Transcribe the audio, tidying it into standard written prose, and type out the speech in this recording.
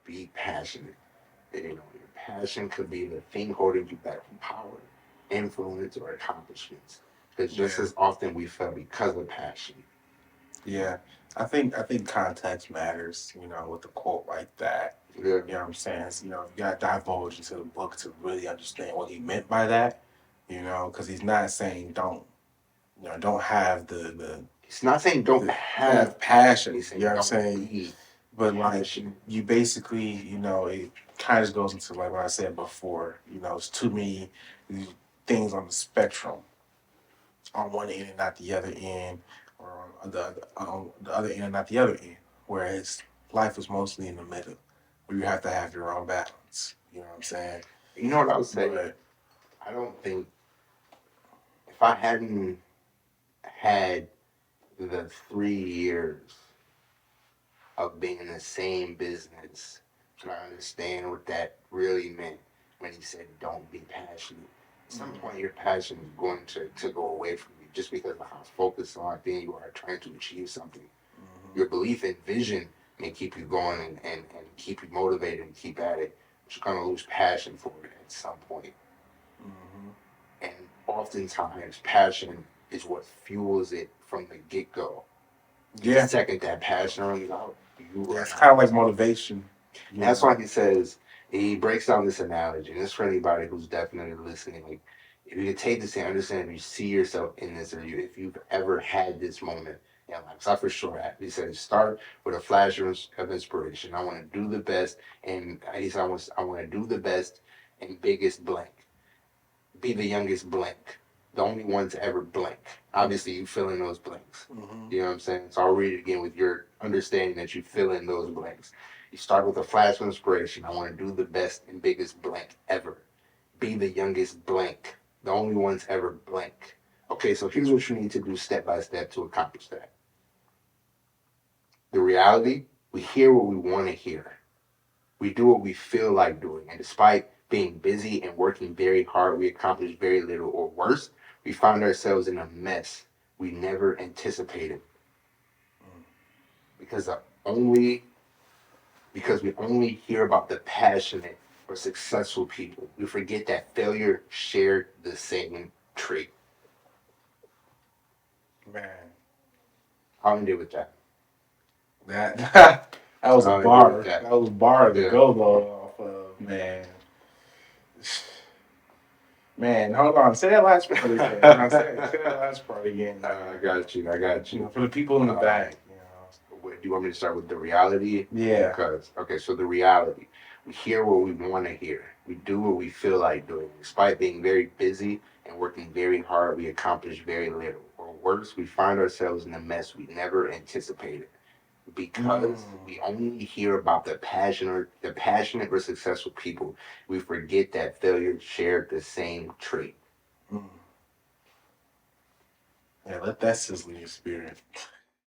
be passionate. Your passion could be the thing holding you back from power, influence, or accomplishments. Because just Yeah. as often we fail because of passion. Yeah. I think context matters, with a quote like that. Yeah. You know what I'm saying? You gotta divulge into the book to really understand what he meant by that, because he's not saying don't have He's not saying don't the have have passion. passion. He's You know saying what I'm don't saying? be But like passionate. you basically, it kind of goes into like what I said before. It's too many things on the spectrum on one end and not the other end, or on the other end and not the other end. Whereas life is mostly in the middle, where you have to have your own balance. You know what I'm saying? You know what I would say? But I don't think if I hadn't had the 3 years of being in the same business, trying to understand what that really meant when he said don't be passionate. At some point your passion is going to go away from you just because of how focused on being you are trying to achieve something. Your belief in vision may keep you going and keep you motivated and keep at it. But you're gonna lose passion for it at some point. And oftentimes passion is what fuels it from the get go. The yeah, second that passion runs out, you yeah, run it's kind of out. like motivation. And You that's why know. he says he breaks down this analogy, and it's for anybody who's definitely listening. Like, if you could take this and understand, if you see yourself in this, or if you've ever had this moment in life, because I for sure had. He said, start with a flash of inspiration. I want to do the best, and he said, I want to do the best and biggest blank. Be the youngest blank, the only one to ever blank. Obviously, you fill in those blanks. Mm-hmm. You know what I'm saying? So I'll read it again with your understanding that you fill in those blanks. You start with a flash of inspiration. I want to do the best and biggest blank ever. Be the youngest blank, the only one to ever blank. Okay, so here's what you need to do step by step to accomplish that. The reality, we hear what we want to hear. We do what we feel like doing. And despite being busy and working very hard, we accomplish very little, or worse, we find ourselves in a mess we never anticipated because the only because we only hear about the passionate or successful people. We forget that failure shared the same trait. Man, I'll end it with that. that that was a I'll end it with bar. that. That was a bar to Yeah. go though off of, man. Man, hold on. Say that last part again. No, say that last part again. I got you. I got you. For the people in the Um, back. do you want me to start with the reality? Yeah. Because, okay, so the reality. We hear what we want to hear. We do what we feel like doing. Despite being very busy and working very hard, we accomplish very little. Or worse, we find ourselves in a mess we never anticipated. Because Mm. we only hear about the passionate or successful people, we forget that failure shared the same trait. Mm. Yeah, let that sizzle in your spirit.